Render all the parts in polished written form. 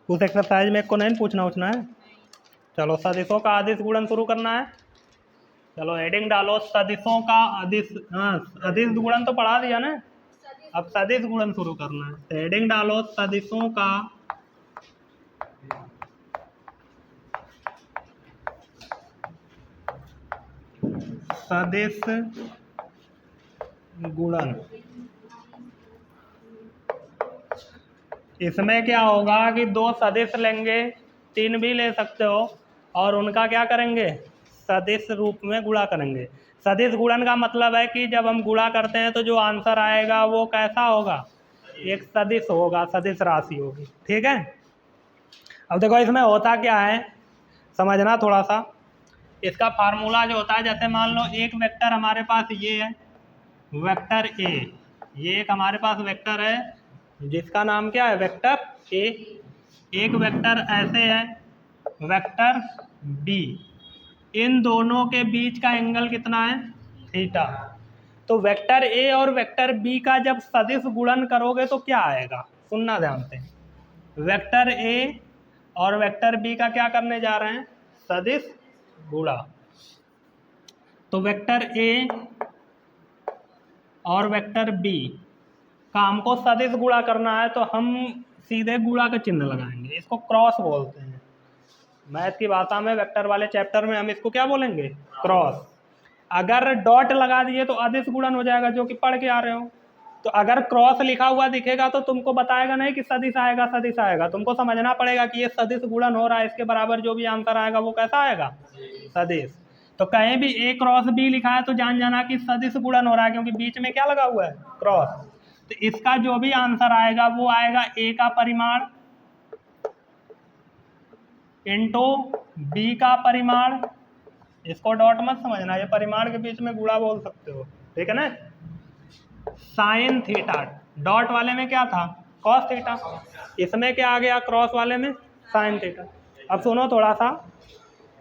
उस एक्सरसाइज में एक को नहीं पूछना उछना है। चलो सदिशों का अदिश गुणन शुरू करना है। चलो हेडिंग डालो सदिशों का अदिश। हाँ अदिश गुणन तो पढ़ा दिया ना, अब सदिश गुणन शुरू करना है। तो हेडिंग डालो सदिशों का सदिश गुणन। इसमें क्या होगा कि दो सदिश लेंगे, तीन भी ले सकते हो, और उनका क्या करेंगे, सदिश रूप में गुणा करेंगे। सदिश गुणन का मतलब है कि जब हम गुणा करते हैं तो जो आंसर आएगा वो कैसा होगा, एक सदिश होगा, सदिश राशि होगी। ठीक है। अब देखो इसमें होता क्या है, समझना थोड़ा सा। इसका फार्मूला जो होता है, जैसे मान लो एक वेक्टर हमारे पास ये है, वेक्टर ए, ये एक हमारे पास वेक्टर है जिसका नाम क्या है, वेक्टर ए। एक वेक्टर ऐसे है, वेक्टर बी। इन दोनों के बीच का एंगल कितना है, थीटा। तो वेक्टर ए और वेक्टर बी का जब सदिश गुणन करोगे तो क्या आएगा, सुनना ध्यान से। वेक्टर ए और वेक्टर बी का क्या करने जा रहे हैं, सदिश गुणा। तो वेक्टर ए और वेक्टर बी का हमको सदिश गुणा करना है, तो हम सीधे गुणा का चिन्ह लगाएंगे, इसको क्रॉस बोलते हैं। मैथ की भाषा में वेक्टर वाले चैप्टर में हम इसको क्या बोलेंगे, क्रॉस। अगर डॉट लगा दिए तो अदिश गुणन हो जाएगा, जो कि पढ़ के आ रहे हो। तो अगर क्रॉस लिखा हुआ दिखेगा तो तुमको बताएगा नहीं कि सदिश आएगा, सदिश आएगा। तुमको समझना पड़ेगा कि ये सदिश गुणन हो रहा है, इसके बराबर जो भी आंसर आएगा वो कैसा आएगा, सदिश। तो कहीं भी ए क्रॉस बी लिखा है तो जान जाना कि सदिश गुणन हो रहा है, क्योंकि बीच में क्या लगा हुआ है, क्रॉस। तो इसका जो भी आंसर आएगा वो आएगा ए का परिमाण इंटू बी का परिमाण। इसको डॉट मत समझना, ये परिमाण के बीच में गुणा बोल सकते हो, ठीक है ना। साइन थीटा, डॉट वाले में क्या था, कॉस थीटा। इसमें क्या आ गया, क्रॉस वाले में साइन थीटा। अब सुनो थोड़ा सा,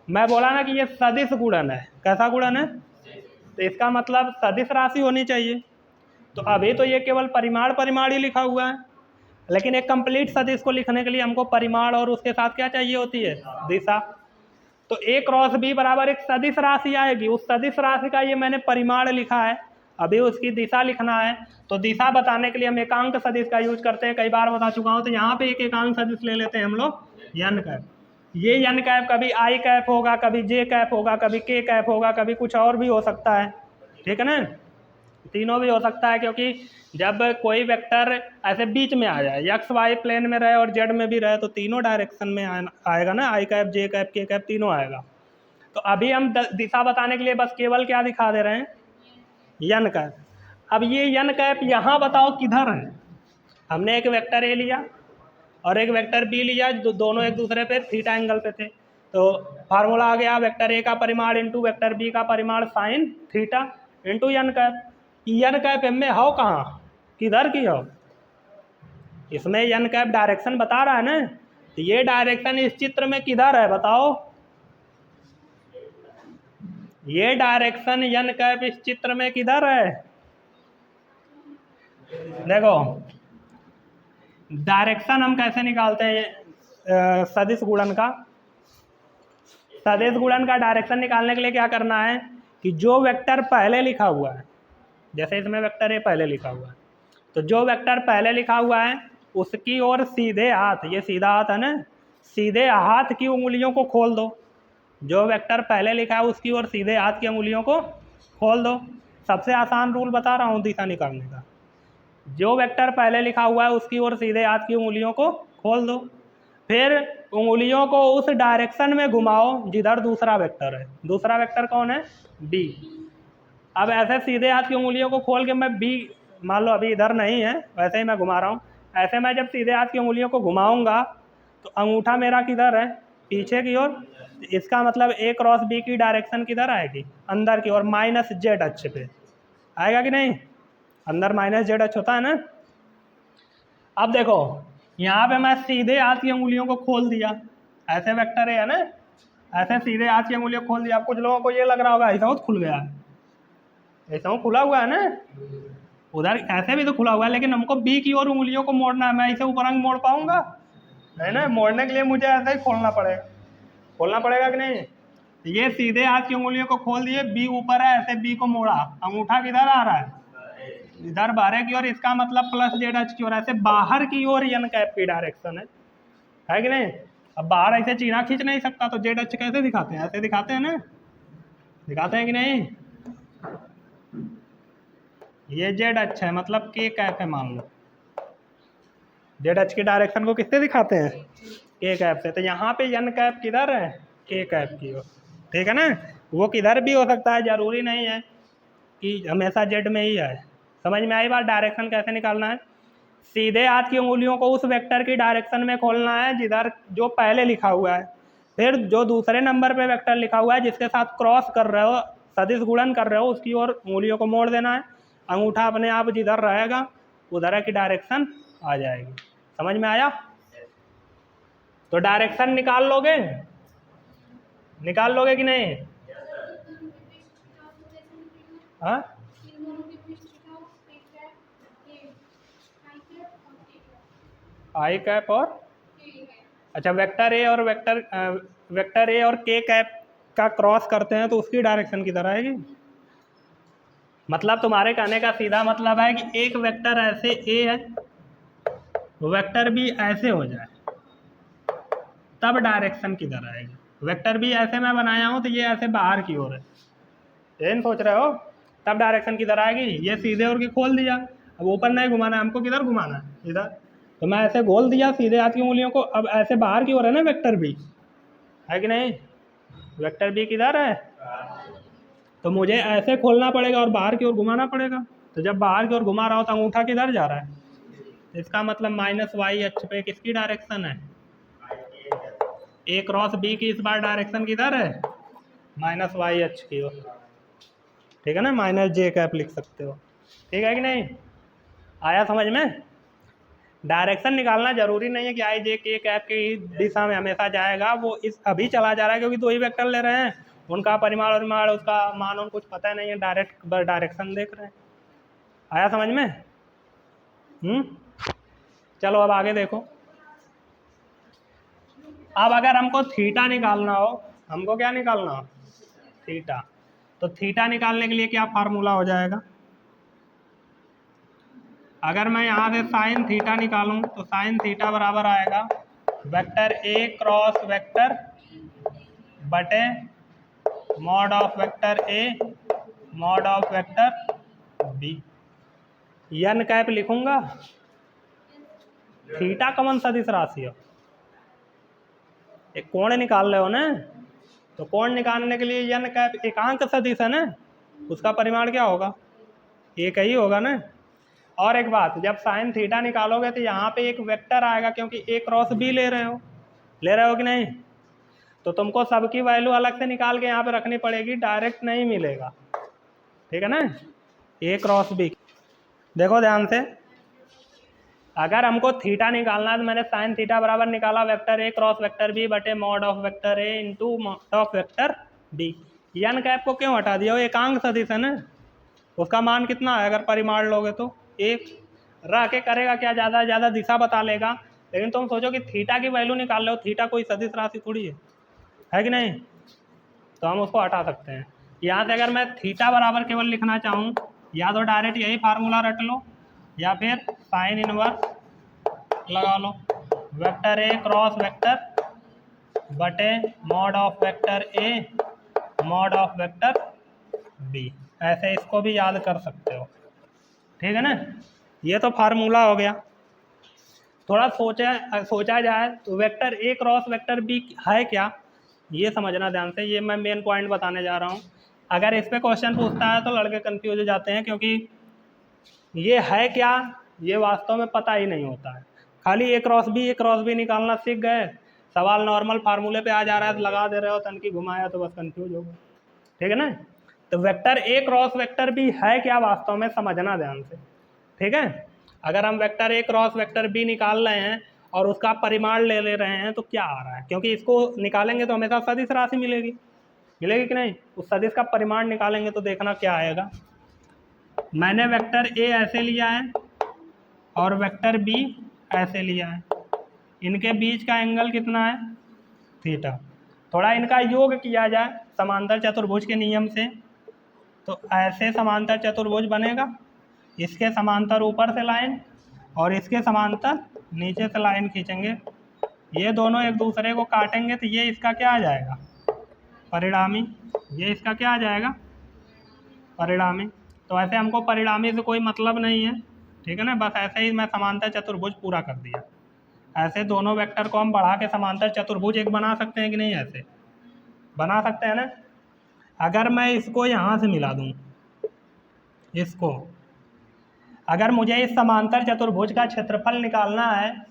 मैं बोला ना कि ये सदिश गुणन है, कैसा गुणन है, तो इसका मतलब सदिश राशि होनी चाहिए। तो अभी तो ये केवल परिमाण परिमाण ही लिखा हुआ है, लेकिन एक कंप्लीट सदिश को लिखने के लिए हमको परिमाण और उसके साथ क्या चाहिए होती है, दिशा। तो ए क्रॉस बी बराबर एक सदिश राशि आएगी, उस सदिश राशि का ये मैंने परिमाण लिखा है, अभी उसकी दिशा लिखना है। तो दिशा बताने के लिए हम एकांक सदिश का यूज करते हैं, कई बार बता चुका हूँ। तो यहाँ पे एक एकांक सदिश ले लेते हैं हम लोग, एन कैप। ये एन कैप कभी आई कैप होगा, कभी जे कैप होगा, कभी के कैप होगा, कभी कुछ और भी हो सकता है, ठीक है ना। तीनों भी हो सकता है, क्योंकि जब कोई वेक्टर ऐसे बीच में आ जाए, एक्स वाई प्लेन में रहे और जेड में भी रहे, तो तीनों डायरेक्शन में आएगा ना, आई कैप जे कैप के कैप तीनों आएगा। तो अभी हम दिशा बताने के लिए बस केवल क्या दिखा दे रहे हैं, एन कैप। अब ये एन कैप यहाँ बताओ किधर है। हमने एक वेक्टर ए लिया और एक वेक्टर बी लिया, दोनों एक दूसरे पे थीटा एंगल पे थे। तो फार्मूला आ गया, वेक्टर ए का परिमाण इंटू वेक्टर बी का परिमाण sine theta into N cap. N cap में हो कहाँ, किधर की हो, इसमें एन कैप डायरेक्शन बता रहा है ना। तो ये डायरेक्शन इस चित्र में किधर है बताओ, ये डायरेक्शन एन कैप इस चित्र में किधर है। देखो डायरेक्शन हम कैसे निकालते हैं सदिश गुणन का। सदिश गुणन का डायरेक्शन निकालने के लिए क्या करना है कि जो वेक्टर पहले लिखा हुआ है, जैसे इसमें वेक्टर ए पहले लिखा हुआ है, तो जो वेक्टर पहले लिखा हुआ है उसकी ओर सीधे हाथ, ये सीधा हाथ है ना, सीधे हाथ की उंगलियों को खोल दो। जो वेक्टर पहले लिखा है उसकी ओर सीधे हाथ की उंगलियों को खोल दो। सबसे आसान रूल बता रहा हूँ दिशा निकालने का। जो वेक्टर पहले लिखा हुआ है उसकी ओर सीधे हाथ की उंगलियों को खोल दो, फिर उंगलियों को उस डायरेक्शन में घुमाओ जिधर दूसरा वेक्टर है। दूसरा वेक्टर कौन है, बी। अब ऐसे सीधे हाथ की उंगलियों को खोल के मैं बी, मान लो अभी इधर नहीं है, वैसे ही मैं घुमा रहा हूँ, ऐसे मैं जब सीधे हाथ की उंगलियों को घुमाऊंगा तो अंगूठा मेरा किधर है, पीछे की ओर। इसका मतलब ए क्रॉस बी की डायरेक्शन किधर आएगी, अंदर की ओर, माइनस जेड अक्ष पे आएगा कि नहीं, अंदर माइनस जेड अक्ष होता है ना। अब देखो यहाँ पे मैं सीधे हाथ की उंगलियों को खोल दिया, ऐसे वेक्टर है ना, ऐसे सीधे हाथ की उंगलियों को खोल दिया। अब कुछ लोगों को ये लग रहा होगा ऐसा हो खुल गया है, ऐसा हो खुला हुआ है ना, उधर ऐसे भी तो खुला हुआ है, लेकिन हमको बी की ओर उंगलियों को मोड़ना है। मैं इसे ऊपर अंग मोड़ पाऊंगा, है ना, मोड़ने के लिए मुझे ऐसा ही खोलना पड़ेगा कि नहीं। ये सीधे हाथ की उंगलियों को खोल दिए, बी ऊपर है, ऐसे बी को मोड़ा, अंगूठा किधर आ रहा है, इधर बाहर की ओर, इसका मतलब प्लस जेड एच की ओर, ऐसे बाहर की ओर एन कैप की डायरेक्शन है कि नहीं। अब बाहर ऐसे चीना खींच नहीं सकता, तो जेड एच कैसे दिखाते हैं, ऐसे दिखाते हैं ना, दिखाते हैं कि नहीं। ये जेड एच है, मतलब के कैप है, मान लो जेड एच की डायरेक्शन को किससे दिखाते हैं, के कैप से। तो यहाँ पे एन कैप किधर है, के कैप की ओर, ठीक है ना। वो किधर भी हो सकता है, जरूरी नहीं है कि हमेशा जेड में ही है। समझ में आई बात। डायरेक्शन कैसे निकालना है, सीधे हाथ की उंगलियों को उस वेक्टर की डायरेक्शन में खोलना है जिधर जो पहले लिखा हुआ है, फिर जो दूसरे नंबर पे वेक्टर लिखा हुआ है जिसके साथ क्रॉस कर रहे हो, सदिश गुणन कर रहे हो, उसकी ओर उंगलियों को मोड़ देना है, अंगूठा अपने आप जिधर रहेगा उधर की डायरेक्शन आ जाएगी। समझ में आया। तो डायरेक्शन निकाल लोगे कि नहीं। हाँ, आई कैप और अच्छा वेक्टर ए और के कैप का क्रॉस करते हैं तो उसकी डायरेक्शन किधर आएगी। मतलब तुम्हारे कहने का सीधा मतलब है कि एक वेक्टर ऐसे ए है, वेक्टर बी ऐसे हो जाए, तब डायरेक्शन किधर आएगी। वेक्टर बी ऐसे मैं बनाया हूँ तो ये ऐसे बाहर की ओर है, ये नहीं सोच रहे हो, तब डायरेक्शन किधर आएगी। ये सीधे ओर की खोल दिया, अब ऊपर नहीं घुमाना है हमको, किधर घुमाना है, इधर। तो मैं ऐसे खोल दिया सीधे हाथ की उंगलियों को, अब ऐसे बाहर की ओर है ना वेक्टर बी, है कि नहीं। वेक्टर बी किधर है, तो मुझे ऐसे खोलना पड़ेगा और बाहर की ओर घुमाना पड़ेगा। तो जब बाहर की ओर घुमा रहा हो तो अंगूठा किधर जा रहा है, तो इसका मतलब माइनस वाई एच पे किसकी डायरेक्शन है, ए क्रॉस बी की इस बार डायरेक्शन किधर है, माइनस वाई एच की ओर, ठीक है ना, माइनस जे कैप लिख सकते हो, ठीक है कि नहीं। आया समझ में। डायरेक्शन निकालना जरूरी नहीं है कि आई जे के कैप की दिशा में हमेशा जाएगा, वो इस अभी चला जा रहा है क्योंकि दो ही वेक्टर ले रहे हैं, उनका परिमाण उसका मान कुछ पता नहीं है, डायरेक्ट डायरेक्शन देख रहे हैं। आया समझ में। चलो अब आगे देखो। अब अगर हमको थीटा निकालना हो, हमको क्या निकालना हो, थीटा, तो थीटा निकालने के लिए क्या फार्मूला हो जाएगा। अगर मैं यहाँ से साइन थीटा निकालूं तो साइन थीटा बराबर आएगा वेक्टर ए क्रॉस वेक्टर बटे mod of vector A mod of vector B. N cap लिखूंगा, थीटा कौन सदिश राशि है, एक कोण निकाल रहे हो ना, तो कोण निकालने के लिए एन कैप एकांक सदिश है ना, उसका परिमाण क्या होगा, एक ही होगा ना। और एक बात, जब साइन थीटा निकालोगे तो यहाँ पे एक वेक्टर आएगा क्योंकि ए क्रॉस बी ले रहे हो कि नहीं, तो तुमको सबकी वैल्यू अलग से निकाल के यहाँ पे रखनी पड़ेगी, डायरेक्ट नहीं मिलेगा, ठीक है ना। ए क्रॉस बी, देखो ध्यान से, अगर हमको थीटा निकालना है तो मैंने साइन थीटा बराबर निकाला vector A cross vector B बटे mod of vector A into mod of vector B. N cap को क्यों हटा दिया, वो एकांक सदिश है ना, उसका मान कितना है अगर परिमाण लोगे तो एक, रह के करेगा क्या, ज़्यादा से ज़्यादा दिशा बता लेगा, लेकिन तुम सोचो कि थीटा की वैल्यू निकाल लो, थीटा कोई सदिश राशि थोड़ी है कि नहीं, तो हम उसको हटा सकते हैं। यहाँ से अगर मैं थीटा बराबर केवल लिखना चाहूँ, या तो डायरेक्ट यही फार्मूला रट लो, या फिर साइन इनवर्स लगा लो, वेक्टर ए क्रॉस वेक्टर बटे mod of vector A mod of vector B, ऐसे इसको भी याद कर सकते हो, ठीक है ना। ये तो फार्मूला हो गया। थोड़ा सोचा जाए तो vector A cross vector B है क्या, ये समझना ध्यान से, ये मैं मेन पॉइंट बताने जा रहा हूँ। अगर इस पे क्वेश्चन पूछता है तो लड़के कंफ्यूज हो जाते हैं, क्योंकि ये है क्या ये वास्तव में पता ही नहीं होता है। खाली ए क्रॉस बी निकालना सीख गए, सवाल नॉर्मल फार्मूले पे आ जा रहा है तो लगा दे रहे हो, तनकी घुमाया तो बस कंफ्यूज हो गए, ठीक है ना। तो vector A cross vector B है क्या वास्तव में, समझना ध्यान से, ठीक है। अगर हम vector A cross vector B निकाल रहे हैं और उसका परिमाण ले रहे हैं तो क्या आ रहा है, क्योंकि इसको निकालेंगे तो हमेशा सदिश राशि मिलेगी कि नहीं, उस सदिश का परिमाण निकालेंगे तो देखना क्या आएगा। मैंने वेक्टर ए ऐसे लिया है और वेक्टर बी ऐसे लिया है, इनके बीच का एंगल कितना है, थीटा। थोड़ा इनका योग किया जाए समांतर चतुर्भुज के नियम से, तो ऐसे समांतर चतुर्भुज बनेगा, इसके समांतर ऊपर से लाइन और इसके समांतर नीचे से लाइन खींचेंगे, ये दोनों एक दूसरे को काटेंगे, तो ये इसका क्या आ जाएगा, परिणामी। ये इसका क्या आ जाएगा, परिणामी। तो ऐसे हमको परिणामी से कोई मतलब नहीं है, ठीक है ना। बस ऐसे ही मैं समांतर चतुर्भुज पूरा कर दिया। ऐसे दोनों वेक्टर को हम बढ़ा के समांतर चतुर्भुज एक बना सकते हैं कि नहीं, ऐसे बना सकते हैं ना। अगर मैं इसको यहाँ से मिला दूँ, इसको, अगर मुझे इस समांतर चतुर्भुज का क्षेत्रफल निकालना है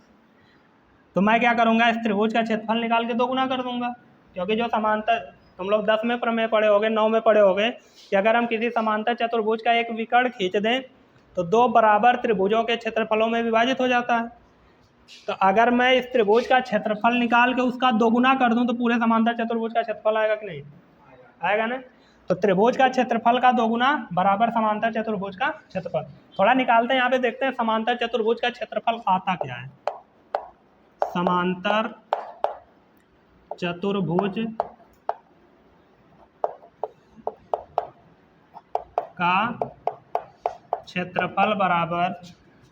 तो मैं क्या करूँगा, इस त्रिभुज का क्षेत्रफल निकाल के 2 गुना कर दूंगा। क्योंकि जो समांतर, तुम लोग 10 में प्रमेय पढ़े होगे, 9 में पढ़े होगे कि अगर हम किसी समांतर चतुर्भुज का एक विकर्ण खींच दें तो 2 बराबर त्रिभुजों के क्षेत्रफलों में विभाजित हो जाता है। तो अगर मैं इस त्रिभुज का क्षेत्रफल निकाल के उसका 2 गुना कर दूं तो पूरे समांतर चतुर्भुज का क्षेत्रफल आएगा कि नहीं, आएगा ना। तो त्रिभुज का क्षेत्रफल का 2 गुना बराबर समांतर चतुर्भुज का क्षेत्रफल। थोड़ा निकालते हैं, यहाँ पे देखते हैं समांतर चतुर्भुज का क्षेत्रफल आता क्या है। समांतर चतुर्भुज का क्षेत्रफल बराबर,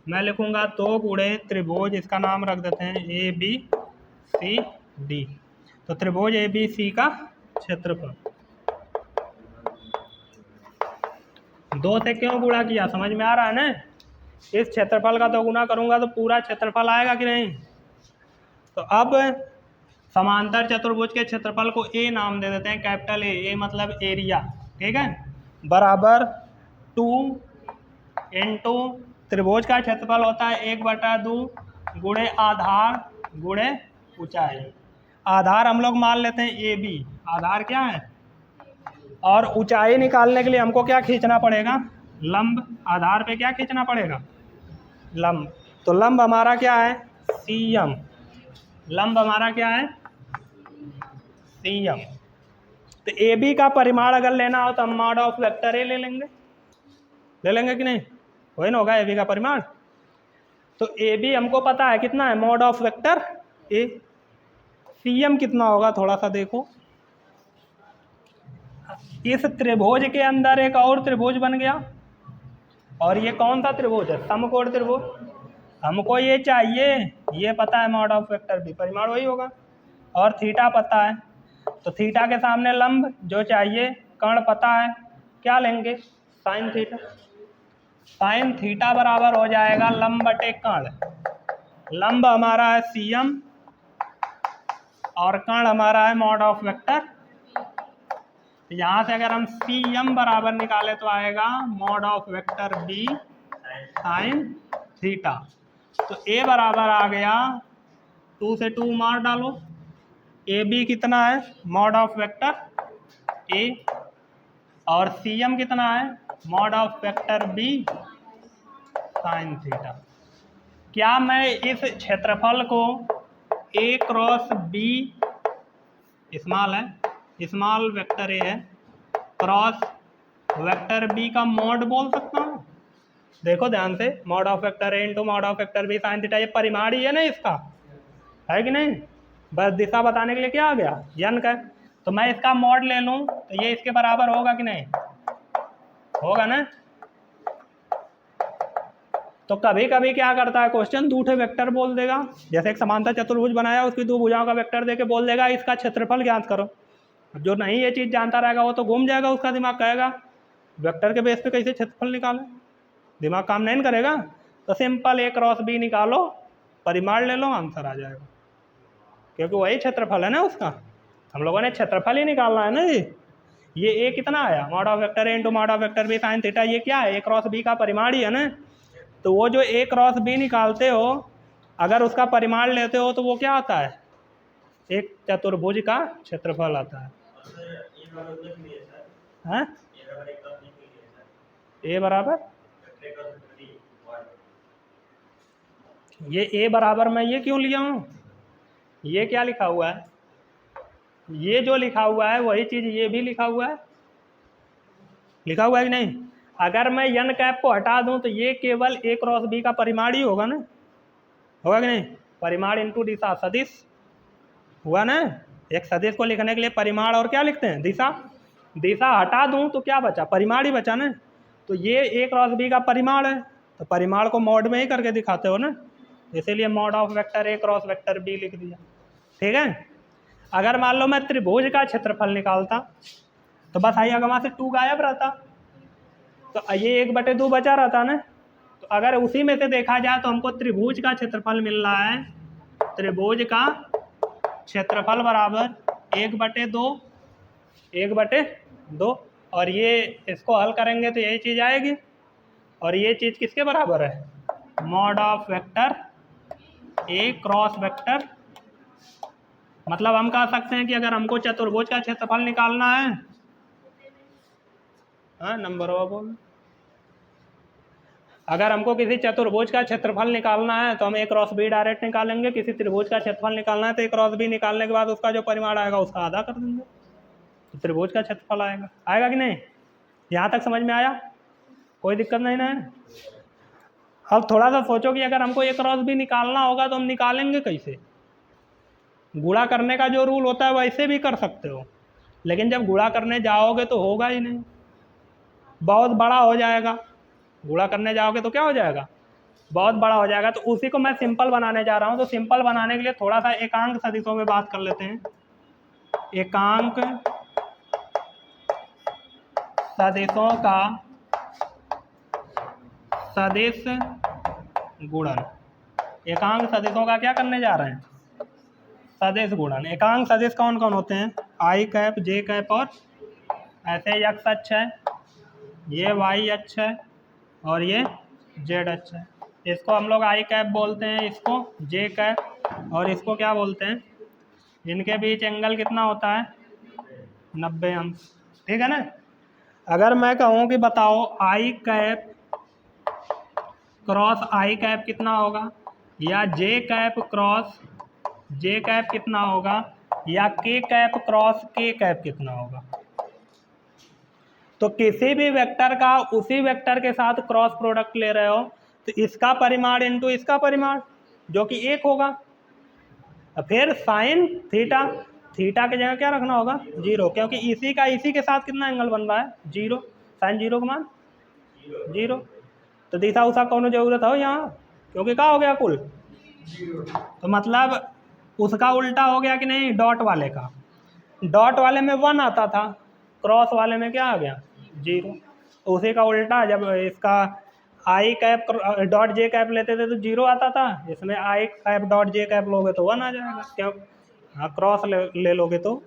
मैं लिखूंगा 2 गुणे त्रिभुज, इसका नाम रख देते हैं ABCD। तो त्रिभुज ABC का क्षेत्रफल 2 से क्यों गुणा किया, समझ में आ रहा है ना। इस क्षेत्रफल का 2 गुना करूंगा तो पूरा क्षेत्रफल आएगा कि नहीं। तो अब समांतर चतुर्भुज के क्षेत्रफल को A नाम दे देते हैं, कैपिटल A मतलब एरिया, ठीक है, बराबर 2 इंटू त्रिभुज का क्षेत्रफल होता है 1/2 गुणे आधार गुणे ऊंचाई। आधार हम लोग मान लेते हैं AB, आधार क्या है, और ऊंचाई निकालने के लिए हमको क्या खींचना पड़ेगा, लंब। आधार पे क्या खींचना पड़ेगा, लंब। तो लंब हमारा क्या है, CM। लंब हमारा क्या है, CM। तो AB का परिमाण अगर लेना हो तो हम मॉड ऑफ वेक्टर A ले लेंगे कि नहीं, वही ना होगा AB का परिमाण। तो AB हमको पता है कितना है, mod of vector A। CM कितना होगा, थोड़ा सा देखो, इस त्रिभुज के अंदर एक और त्रिभुज बन गया, और ये कौन सा त्रिभुज है, समकोण त्रिभुज। हमको ये चाहिए, ये पता है मॉड ऑफ वेक्टर B, परिमाण वही होगा, और थीटा पता है। तो थीटा के सामने लंब जो चाहिए, कर्ण पता है, क्या लेंगे, साइन थीटा। साइन थीटा बराबर हो जाएगा लंब बटे कर्ण। लंब हमारा है CM और कर्ण हमारा है मॉड ऑफ वेक्टर। यहाँ से अगर हम CM बराबर निकाले तो आएगा mod of vector B sine theta. तो A बराबर आ गया, 2 से 2 मार डालो, AB कितना है, मॉड ऑफ वेक्टर A, और CM कितना है, mod of vector B sine theta. क्या मैं इस क्षेत्रफल को A क्रॉस B, स्मॉल है, स्मॉल वेक्टर A है, क्रॉस वेक्टर B का मॉड बोल सकता हूँ। देखो ध्यान से, mod of vector A into mod of vector B sine theta, ये परिमाण ही है ना इसका, है कि नहीं। बस दिशा बताने के लिए क्या आ गया, यन का। तो मैं इसका मॉड ले लूँ तो ये इसके बराबर होगा कि नहीं, होगा ना। तो कभी कभी क्या करता है क्वेश्चन, दूठे वेक्टर बोल देगा, जैसे एक समांतर चतुर्भुज बनाया, उसकी 2 भुजाओं का वेक्टर देके बोल देगा इसका क्षेत्रफल ज्ञात करो। जो नहीं ये चीज़ जानता रहेगा वो तो घूम जाएगा, उसका दिमाग कहेगा वेक्टर के बेस पे कैसे क्षेत्रफल निकालें, दिमाग काम नहीं करेगा। तो सिंपल A क्रॉस B निकालो, परिमाण ले लो, आंसर आ जाएगा, क्योंकि वही क्षेत्रफल है ना उसका। हम लोगों ने क्षेत्रफल ही निकालना है ना जी। ये A कितना आया, mod of vector A into mod of vector B sine theta, ये क्या है, A क्रॉस B का परिमाण ही है ना। तो वो जो A क्रॉस B निकालते हो, अगर उसका परिमाण लेते हो तो वो क्या आता है, एक चतुर्भुज का क्षेत्रफल आता है। हैं? A बराबर, ये A बराबर मैं ये क्यों लिया हूँ, ये क्या लिखा हुआ है, ये जो लिखा हुआ है वही चीज़ ये भी लिखा हुआ है, लिखा हुआ है कि नहीं। अगर मैं n कैप को हटा दूं तो ये केवल A क्रॉस B का परिमाण ही होगा ना, होगा कि नहीं। परिमाण इंटू दिशा, सदिश हुआ ना। एक सदिश को लिखने के लिए परिमाण और क्या लिखते हैं, दिशा। दिशा हटा दूं तो क्या बचा, परिमाण ही बचा ना। तो ये a क्रॉस b का परिमाण है, तो परिमाण को मॉड में ही करके दिखाते हो ना, इसीलिए mod of vector a cross vector b लिख दिया। ठीक है। अगर मान लो मैं त्रिभुज का क्षेत्रफल निकालता तो बस आई अगमा से 2 गायब रहता, तो ये 1/2 बचा रहता ना। तो अगर उसी में से देखा जाए तो हमको त्रिभुज का क्षेत्रफल मिल रहा है, त्रिभुज का क्षेत्रफल बराबर 1/2, 1/2, और ये इसको हल करेंगे तो यही चीज़ आएगी, और ये चीज़ किसके बराबर है, mod of vector a cross vector. मतलब हम कह सकते हैं कि अगर हमको चतुर्भुज का क्षेत्रफल निकालना है, हाँ नंबर बोल, अगर हमको किसी चतुर्भुज का क्षेत्रफल निकालना है तो हम a क्रॉस b डायरेक्ट निकालेंगे। किसी त्रिभुज का क्षेत्रफल निकालना है तो a क्रॉस b निकालने के बाद उसका जो परिमाण आएगा उसका आधा कर देंगे, तो त्रिभुज का क्षेत्रफल आएगा। आएगा कि नहीं, यहाँ तक समझ में आया, कोई दिक्कत नहीं ना है। अब थोड़ा सा सोचो कि अगर हमको a क्रॉस b निकालना होगा तो हम निकालेंगे कैसे। गुणा करने का जो रूल होता है वैसे भी कर सकते हो, लेकिन जब गुणा करने जाओगे तो होगा ही नहीं, बहुत बड़ा हो जाएगा। गुणा करने जाओगे तो क्या हो जाएगा, बहुत बड़ा हो जाएगा। तो उसी को मैं सिंपल बनाने जा रहा हूँ। तो सिंपल बनाने के लिए थोड़ा सा एकांक सदिशों में बात कर लेते हैं। एकांक सदिशों का सदिश गुणन। एकांक सदिशों का क्या करने जा रहे हैं, सदिश गुणन। एकांक सदिश कौन कौन होते हैं, आई कैप, जे कैप, और ऐसे x अक्ष है, ये y अक्ष है, और ये z अक्ष है। इसको हम लोग आई कैप बोलते हैं, इसको जे कैप, और इसको क्या बोलते हैं, इनके बीच एंगल कितना होता है, 90 अंश। ठीक है ना। अगर मैं कहूँ कि बताओ आई कैप क्रॉस आई कैप कितना होगा, या जे कैप क्रॉस जे कैप कितना होगा, या के कैप क्रॉस के कैप कितना होगा, तो किसी भी वेक्टर का उसी वेक्टर के साथ क्रॉस प्रोडक्ट ले रहे हो तो इसका परिमाण इंटू इसका परिमाण जो कि 1 होगा। फिर साइन थीटा, थीटा की जगह क्या रखना होगा, 0, क्योंकि इसी का इसी के साथ कितना एंगल बन रहा है, 0, साइन 0 का मान 0। तो दिशा उसा कौन जरूरत हो यहाँ, क्योंकि क्या हो गया कुल, तो मतलब उसका उल्टा हो गया कि नहीं, डॉट वाले का। डॉट वाले में 1 आता था, क्रॉस वाले में क्या आ गया, 0। उसी का उल्टा, जब इसका आई कैप डॉट जे कैप लेते थे तो 0 आता था, इसमें आई कैप डॉट जे कैप लोगे तो 1 आ जाएगा। क्यों, हाँ क्रॉस ले लोगे तो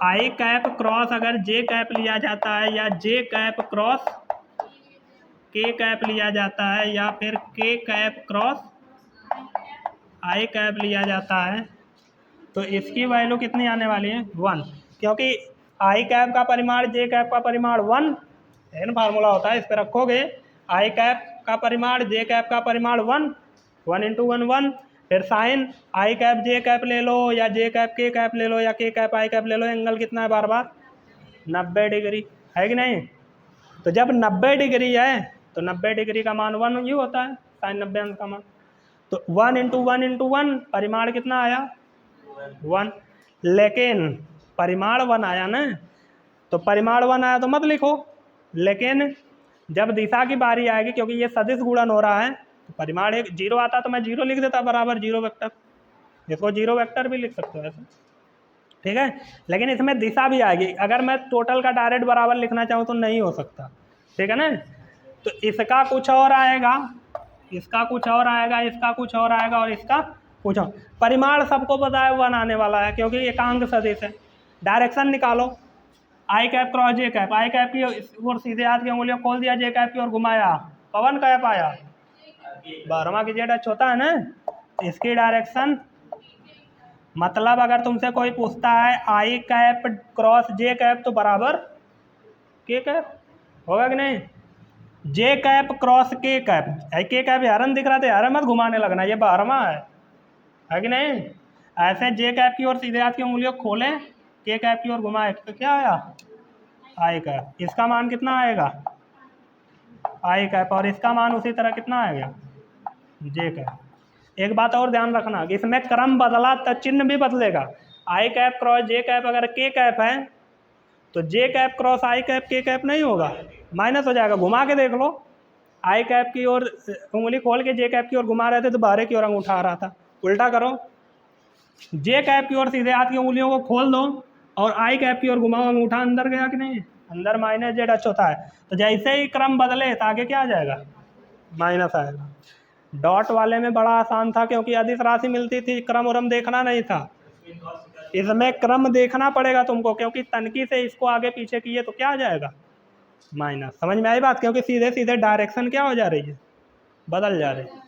आई कैप क्रॉस अगर जे कैप लिया जाता है, या जे कैप क्रॉस के कैप लिया जाता है, या फिर के कैप क्रॉस आई कैप लिया जाता है, तो इसकी वैल्यू कितनी आने वाली है, 1। क्योंकि आई कैप का परिमाण जे कैप का परिमाण 1 है ना, फार्मूला होता है, इस पर रखोगे आई कैप का परिमाण जे कैप का परिमाण 1, 1 इंटू 1 1। फिर साइन आई कैप जे कैप ले लो, या जे कैप के कैप ले लो, या के कैप आई कैप ले लो, एंगल कितना है बार बार 90 डिग्री, है कि नहीं। तो जब 90 डिग्री है तो 90 डिग्री का मान 1 ही होता है, साइन 90 अंश का मान। तो 1 इंटू 1 इंटू 1 परिमाण कितना आया, 1। लेकिन परिमाण 1 आया ना, तो परिमाण 1 आया तो मत लिखो, लेकिन जब दिशा की बारी आएगी, क्योंकि ये सदिश गुणन हो रहा है, तो परिमाण 0 आता तो मैं 0 लिख देता, बराबर 0 वेक्टर, इसको 0 वेक्टर भी लिख सकते हो ऐसे। ठीक है, लेकिन इसमें दिशा भी आएगी। अगर मैं टोटल का डायरेक्ट बराबर लिखना चाहूँ तो नहीं हो सकता, ठीक है ना। तो इसका कुछ और आएगा, इसका कुछ और आएगा, इसका कुछ और आएगा, और इसका कुछ और। परिमाण सबको पता है 1 आने वाला है, क्योंकि एकांक सदिश है। डायरेक्शन निकालो, आई cap cross J cap, I cap की ओर सीधे हाथ की उंगलियों खोल दिया, जे कैप की ओर घुमाया, पवन कैप आया, 12वां की जेड अक्ष होता है ना, इसकी डायरेक्शन। मतलब अगर तुमसे कोई पूछता है आई कैप क्रॉस जे कैप तो बराबर के कैप होगा कि नहीं, जे कैप क्रॉस के कैप, के कैप यारन दिख रहा था यार, मत घुमाने लगना, ये 12वां है कि नहीं। ऐसे जे कैप की ओर सीधे हाथ की उंगलियों खोलें, के कैप की ओर घुमाए, तो क्या आया, आई कैप। इसका मान कितना आएगा, आई कैप, और इसका मान उसी तरह कितना आएगा, जे कैप। एक बात और ध्यान रखना कि इसमें क्रम बदला तो चिन्ह भी बदलेगा। आई कैप क्रॉस जे कैप अगर के कैप है तो जे कैप क्रॉस आई कैप के कैप नहीं होगा, माइनस हो जाएगा। घुमा के देख लो, आई कैप की ओर उंगली खोल के जे कैप की ओर घुमा रहे थे तो बाहर की ओर अंगूठा आ रहा था। उल्टा करो, जे कैप की ओर सीधे हाथ की उंगलियों को खोल दो और आई कैप की ओर घुमाओ, अंगूठा अंदर गया कि नहीं, अंदर माइनस जेड अच्छा होता है। तो जैसे ही क्रम बदले तो आगे क्या आ जाएगा, माइनस आएगा। डॉट वाले में बड़ा आसान था क्योंकि अदिश राशि मिलती थी, क्रम उरम देखना नहीं था। इसमें क्रम देखना पड़ेगा तुमको, क्योंकि तनकी से इसको आगे पीछे किए तो क्या आ जाएगा, माइनस। समझ में आई बात, क्योंकि सीधे सीधे डायरेक्शन क्या हो जा रही है, बदल जा रही है।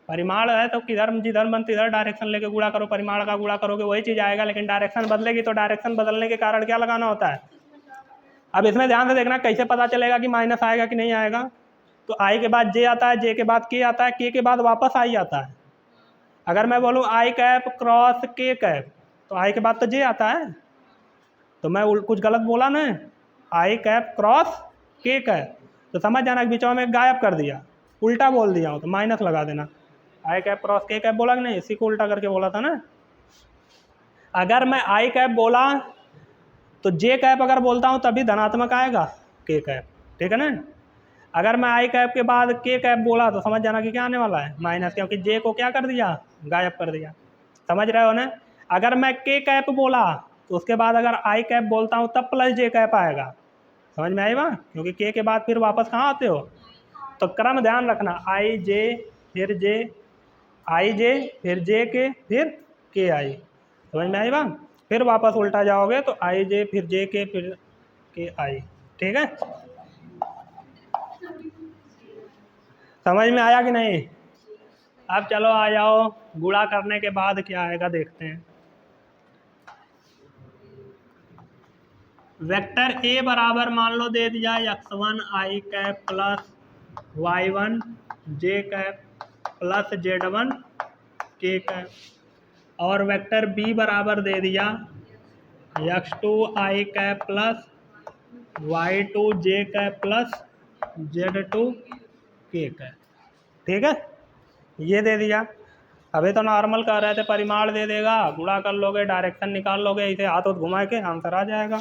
परिमाण है तो किधर जिधर मन तिधर डायरेक्शन लेके गुणा करो, परिमाण का गुणा करोगे वही चीज़ आएगा, लेकिन डायरेक्शन बदलेगी तो डायरेक्शन बदलने के कारण क्या लगाना होता है। अब इसमें ध्यान से देखना कैसे पता चलेगा कि माइनस आएगा कि नहीं आएगा। तो आई के बाद जे आता है, जे के बाद के आता है, के बाद वापस आई आता है। अगर मैं बोलूँ आई कैप क्रॉस के कैप तो आई के बाद तो जे आता है, तो मैं कुछ गलत बोला ना, आई कैप क्रॉस के कैप तो समझ जाना कि बीचों में गायब कर दिया, उल्टा बोल दिया हो तो माइनस लगा देना। आई कैप क्रॉस के कैप बोला कि नहीं, इसी को उल्टा करके बोला था ना। अगर मैं आई कैप बोला तो जे कैप अगर बोलता हूँ तभी धनात्मक आएगा के कैप, ठीक है ना। अगर मैं आई कैप के बाद के कैप बोला तो समझ जाना कि क्या आने वाला है, माइनस, क्योंकि जे को क्या कर दिया, गायब कर दिया। समझ रहे हो ना। अगर मैं के कैप बोला तो उसके बाद अगर आई कैप बोलता हूँ तब प्लस जे कैप आएगा। समझ में आई बात, क्योंकि के बाद फिर वापस कहाँ आते हो। तो क्रम ध्यान रखना, आई जे फिर जे, आई जे फिर जे के फिर के आई। समझ में आई बात, फिर वापस उल्टा जाओगे तो आई जे फिर जे के फिर के आई, ठीक है। समझ में आया कि नहीं। अब चलो आ जाओ, गुणा करने के बाद क्या आएगा देखते हैं। वेक्टर ए बराबर मान लो दे दिया x1 आई कैप प्लस y1 जे कैप प्लस z1 के कैप, और वेक्टर बी बराबर दे दिया x2 आई कैप प्लस y2 जे कैप प्लस z2 के कैप, ठीक है। ये दे दिया। अभी तो नॉर्मल कर रहे थे, परिमाण दे देगा, गुणा कर लोगे, डायरेक्शन निकाल लोगे, इसे हाथ हाथ घुमा के आंसर आ जाएगा।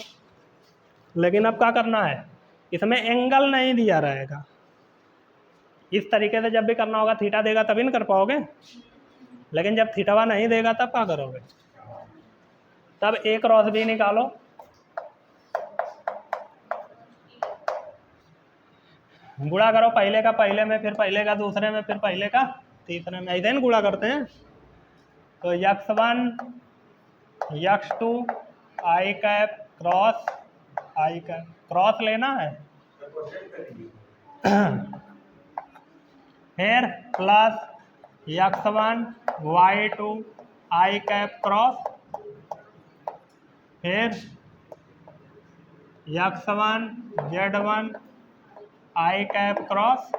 लेकिन अब क्या करना है, इसमें एंगल नहीं दिया रहेगा। इस तरीके से जब भी करना होगा थीटा देगा तभी ना कर पाओगे, लेकिन जब थीटावा नहीं देगा तब क्या करोगे, तब ए क्रॉस बी निकालो। गुणा करो पहले का पहले में, फिर पहले का दूसरे में, फिर पहले का तीसरे में, ऐसे ही गुणा करते हैं। तो x1 x2 आई कैप क्रॉस आई कैप, क्रॉस लेना है, फिर प्लस x1 y2 आई कैप क्रॉस, फिर x1 z1 आई कैप क्रॉस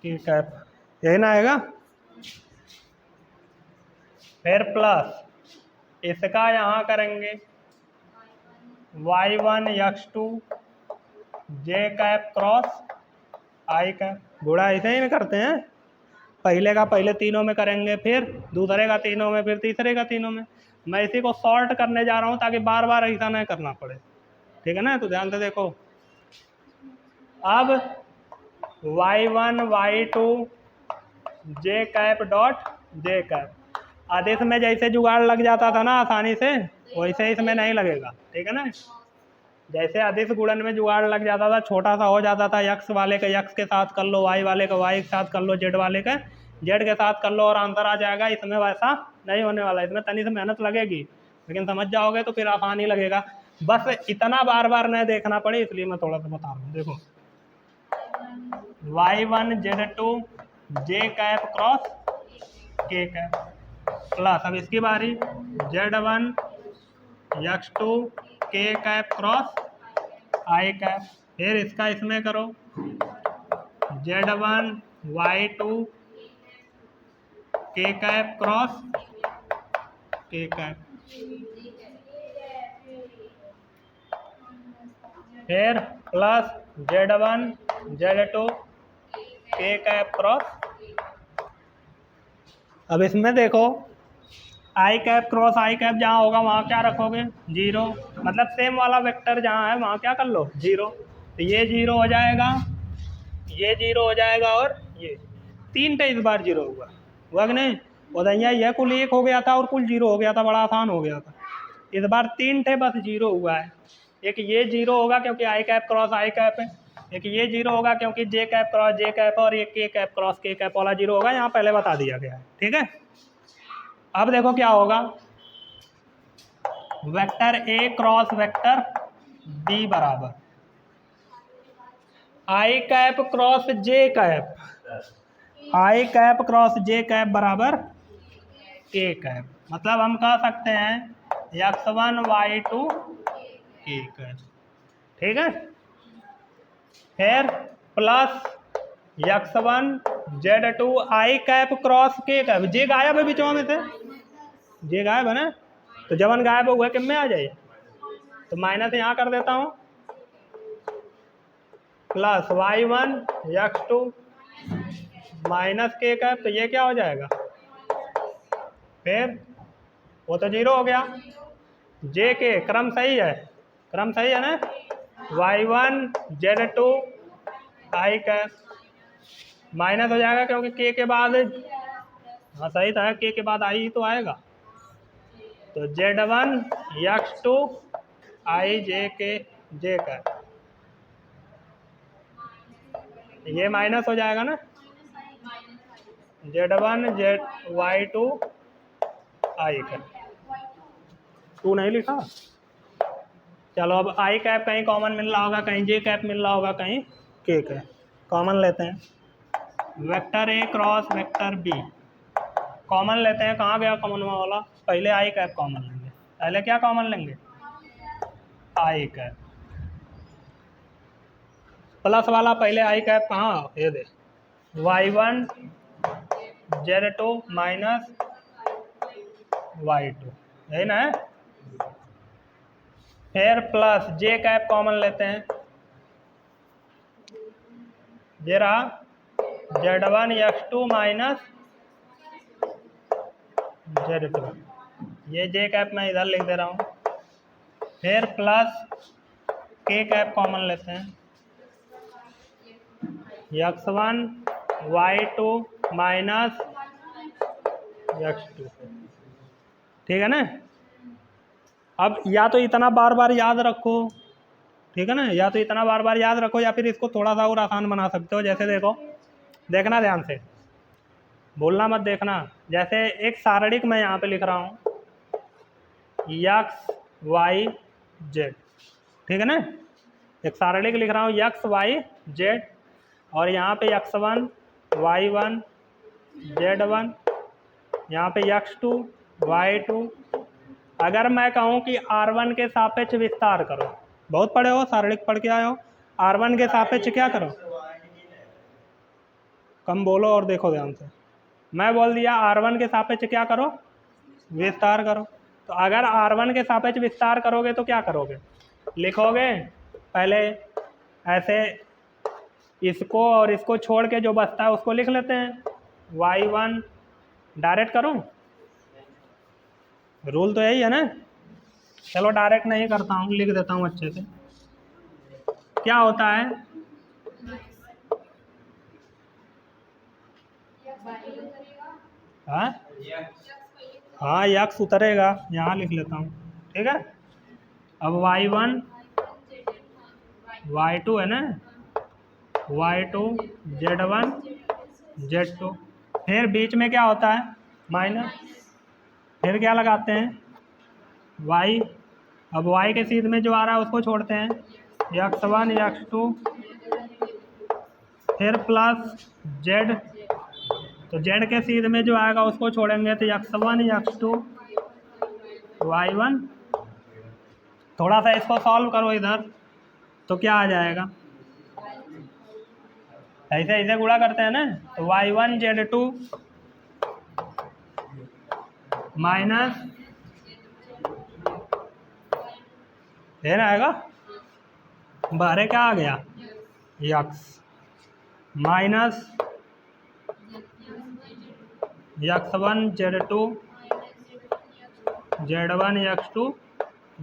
की कैप, यही ना आएगा। फिर प्लस इसका यहाँ करेंगे y1 x2 जे कैप क्रॉस आई कैप, गुणा ऐसे ही में करते हैं, पहले का पहले तीनों में करेंगे, फिर दूसरे का तीनों में, फिर तीसरे का तीनों में। मैं इसी को सॉर्ट करने जा रहा हूँ ताकि बार बार ऐसा नहीं करना पड़े, ठीक है ना। तो ध्यान से देखो, अब y1 y2 जे कैप डॉट जे कैप, आदेश में जैसे जुगाड़ लग जाता था ना आसानी से, वैसे इसमें नहीं लगेगा, ठीक है ना। जैसे आदेश गुणन में जुगाड़ लग जाता था, छोटा सा हो जाता था, x वाले का x के साथ कर लो, y वाले का y के साथ कर लो, z वाले का z के साथ कर लो और आंसर आ जाएगा। इसमें वैसा नहीं होने वाला, इसमें तनी से मेहनत लगेगी, लेकिन समझ जाओगे तो फिर आसानी लगेगा। बस इतना बार बार नहीं देखना पड़े, इसलिए मैं थोड़ा सा बता रहा हूँ। देखो y1 z2 जे कैप क्रॉस के कैप, प्लस अब इसकी बारी z1 x2 के कैप क्रॉस आई कैप, फिर इसका इसमें करो z1 y2 के कैप क्रॉस के कैप, फिर प्लस z1 z2 के कैप क्रॉस अब इसमें देखो आई कैप क्रॉस आई कैप जहाँ होगा वहाँ क्या रखोगे, जीरो, मतलब सेम वाला वेक्टर जहाँ है वहाँ क्या कर लो, जीरो। तो ये जीरो हो जाएगा, ये जीरो हो जाएगा, और ये तीन टे इस बार जीरो हुआ कि नहीं। उदैया यह कुल एक हो गया था और कुल जीरो हो गया था, बड़ा आसान हो गया था। इस बार तीन टे बस जीरो हुआ है। एक ये जीरो होगा क्योंकि आई कैप क्रॉस आई कैप है, एक ये जीरो होगा क्योंकि जे कैप क्रॉस जे कैप है, और एक के कैप क्रॉस के कैप वाला जीरो होगा, यहाँ पहले बता दिया गया है, ठीक है। अब देखो क्या होगा, vector A cross vector B बराबर I cap cross J cap, I cap cross J cap बराबर के कैप। मतलब हम कह सकते हैं x1 y2 के कैप, ठीक है। फिर प्लस x1 z2 आई कैप क्रॉस के कैप, जे गायब है बीचों में से, जे गायब है ना, तो जवन गायब हुआ किम में आ जाए, तो माइनस यहाँ कर देता हूँ, प्लस y1 x2 माइनस के कैप, तो ये क्या हो जाएगा, फिर वो तो जीरो हो गया, जे के क्रम सही है, क्रम सही है ना, y1 z2 आई कैप माइनस हो जाएगा क्योंकि के बाद, हाँ सही था, के बाद आई तो आएगा, तो z1 x2 आई जे के जे कैप, ये माइनस हो जाएगा ना, z1 y2 I cap, to नहीं लिखा। चलो अब आई कैप कहीं कॉमन मिल रहा होगा, कहीं जे कैप मिल रहा होगा, कहीं के कैप, कॉमन लेते हैं, vector A cross vector B common लेते हैं। कहाँ गया कॉमन वाला, पहले आई कैप कॉमन लेंगे, पहले क्या कॉमन लेंगे, आई कैप, प्लस वाला पहले आई कैप कहाँ, ये दे, y1 z2 माइनस y2, यही ना है। फिर प्लस जे कैप कॉमन लेते हैं, ये रहा z1 x2 माइनस z2, ये जे कैप मैं इधर लिख दे रहा हूँ। फिर प्लस के कैप कॉमन लेते हैं, x1 y2 माइनस x2, ठीक है ना। अब या तो इतना बार बार याद रखो, ठीक है ना, या तो इतना बार बार याद रखो, या फिर इसको थोड़ा सा और आसान बना सकते हो। जैसे देखो, देखना ध्यान से, बोलना मत देखना। जैसे एक सारणिक मैं यहाँ पे लिख रहा हूँ x y z, ठीक है ना, एक सारणिक लिख रहा हूँ x y z, और यहाँ पे x1 y1 z1, यहाँ पे x2 y2। अगर मैं कहूँ कि r1 के सापेक्ष विस्तार करो, बहुत पढ़े हो, सारणिक पढ़ के आए हो, r1 के सापेक्ष क्या करो, कम बोलो और देखो ध्यान से, मैं बोल दिया r1 के सापेक्ष क्या करो, विस्तार करो। तो अगर r1 के सापेक्ष विस्तार करोगे तो क्या करोगे, लिखोगे पहले ऐसे, इसको और इसको छोड़ के जो बचता है उसको लिख लेते हैं, y1 डायरेक्ट करूं, रूल तो यही है ना। चलो डायरेक्ट नहीं करता हूँ, लिख देता हूँ अच्छे से। क्या होता है, हाँ यक्स उतरेगा, यहाँ लिख लेता हूँ, ठीक है। अब y1 y2 है ना, y2 z1 z2, फिर बीच में क्या होता है, माइनस, फिर क्या लगाते हैं, y, अब y के सीध में जो आ रहा है उसको छोड़ते हैं, x1 x2, फिर प्लस z, तो z के सीध में जो आएगा उसको छोड़ेंगे, तो x1 x2 y1। थोड़ा सा इसको सॉल्व करो इधर, तो क्या आ जाएगा, ऐसे ऐसे गुणा करते हैं ना, तो y1 z2 माइनस, फिर आएगा बाहर क्या आ गया, x minus x1 z2 z1 x2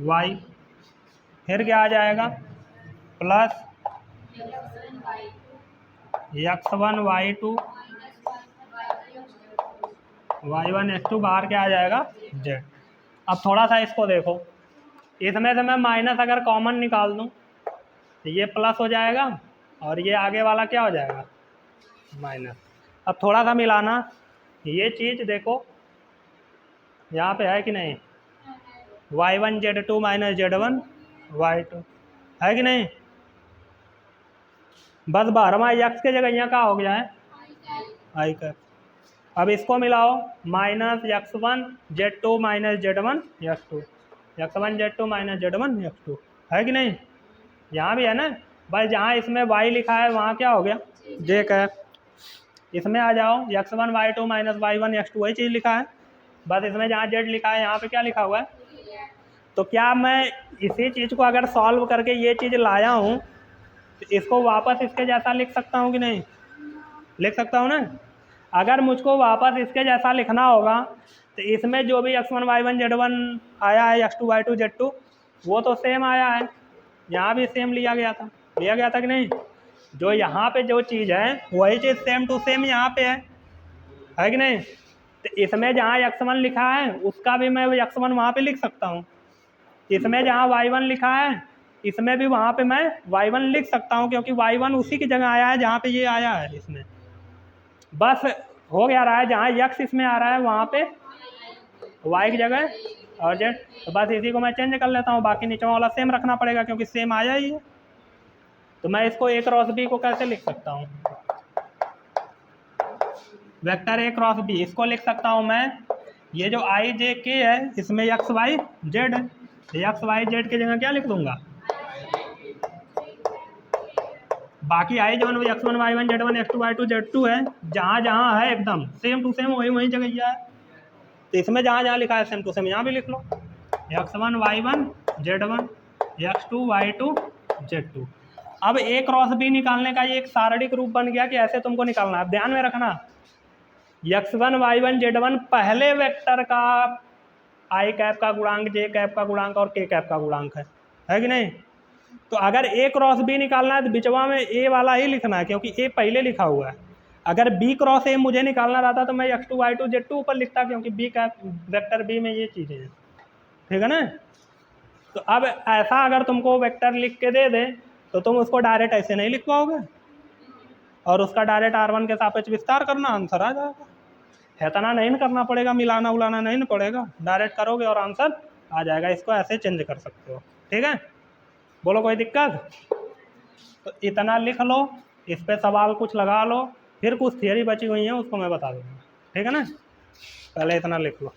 y, फिर क्या आ जाएगा plus x1 y2 y1 x2, बाहर क्या आ जाएगा z। अब थोड़ा सा इसको देखो, इसमें से मैं माइनस अगर कॉमन निकाल दूं तो ये प्लस हो जाएगा और ये आगे वाला क्या हो जाएगा माइनस। अब थोड़ा सा मिलाना, ये चीज़ देखो यहाँ पे है कि नहीं, y1 z2 minus z1 y2 है कि नहीं। बस 12वां x के जगह यहाँ क्या हो गया है आई कैप। अब इसको मिलाओ, minus x1 z2 minus z1 x2, x1 z2 minus z1 x2 है कि नहीं। यहाँ भी है ना, बस जहाँ इसमें y लिखा है वहाँ क्या हो गया j कैप। इसमें आ जाओ, x1 y2 minus y1 x2 वही चीज़ लिखा है, बस इसमें जहाँ z लिखा है यहाँ पे क्या लिखा हुआ है। तो क्या मैं इसी चीज़ को अगर सॉल्व करके ये चीज़ लाया हूँ तो इसको वापस इसके जैसा लिख सकता हूँ कि नहीं, लिख सकता हूँ ना। अगर मुझको वापस इसके जैसा लिखना होगा तो इसमें जो भी x1 y1 z1 आया है x2 y2 z2 वो तो सेम आया है, यहाँ भी सेम लिया गया था कि नहीं। जो यहाँ पे जो चीज़ है वही चीज़ सेम टू सेम यहाँ पे है कि नहीं। तो इसमें जहाँ x1 लिखा है उसका भी मैं x1 वहाँ पे लिख सकता हूँ, इसमें जहाँ y1 लिखा है इसमें भी वहाँ पे मैं y1 लिख सकता हूँ, क्योंकि y1 उसी की जगह आया है जहाँ पे ये आया है। इसमें बस हो गया रहा है, जहाँ x इसमें आ रहा है वहाँ पे y की जगह और z, तो बस इसी को मैं चेंज कर लेता हूँ, बाकी नीचे वाला सेम रखना पड़ेगा क्योंकि सेम आया ही है। तो मैं इसको a क्रॉस b को कैसे लिख सकता हूँ, वेक्टर a क्रॉस b, इसको लिख सकता हूँ मैं, ये जो i j k है इसमें x y z है, x y z की जगह क्या लिख दूंगा, बाकी आई जो x1 y1 z1 x2 y2 z2 है, जहाँ जहाँ है एकदम सेम टू सेम वही जगह यह है। तो इसमें जहाँ जहाँ लिखा है सेम टू सेम यहाँ भी लिख लो, x1 y1 z1 x2 y2 z2। अब a क्रॉस b निकालने का ये एक सारणिक रूप बन गया कि ऐसे तुमको निकालना है। ध्यान में रखना, x1 y1 z1 पहले वेक्टर का i कैप का गुणांक, j कैप का गुणांक और k कैप का गुणांक है कि नहीं। तो अगर a क्रॉस b निकालना है तो बिचवा में a वाला ही लिखना है क्योंकि a पहले लिखा हुआ है। अगर b क्रॉस a मुझे निकालना रहता तो मैं x2 y2 z2 ऊपर लिखता, क्योंकि b का वेक्टर b में ये चीज़ें हैं, ठीक है ना। तो अब ऐसा अगर तुमको वेक्टर लिख के दे दे तो तुम उसको डायरेक्ट ऐसे नहीं लिख पाओगे और उसका डायरेक्ट r1 के सापेक्ष विस्तार करना, आंसर आ जाएगा। इतना नहीं करना पड़ेगा, मिलाना उलाना नहीं पड़ेगा, डायरेक्ट करोगे और आंसर आ जाएगा। इसको ऐसे चेंज कर सकते हो, ठीक है। बोलो कोई दिक्कत। तो इतना लिख लो, इस पे सवाल कुछ लगा लो, फिर कुछ थियरी बची हुई है उसको मैं बता दूँगा, ठीक है ना। पहले इतना लिख लो।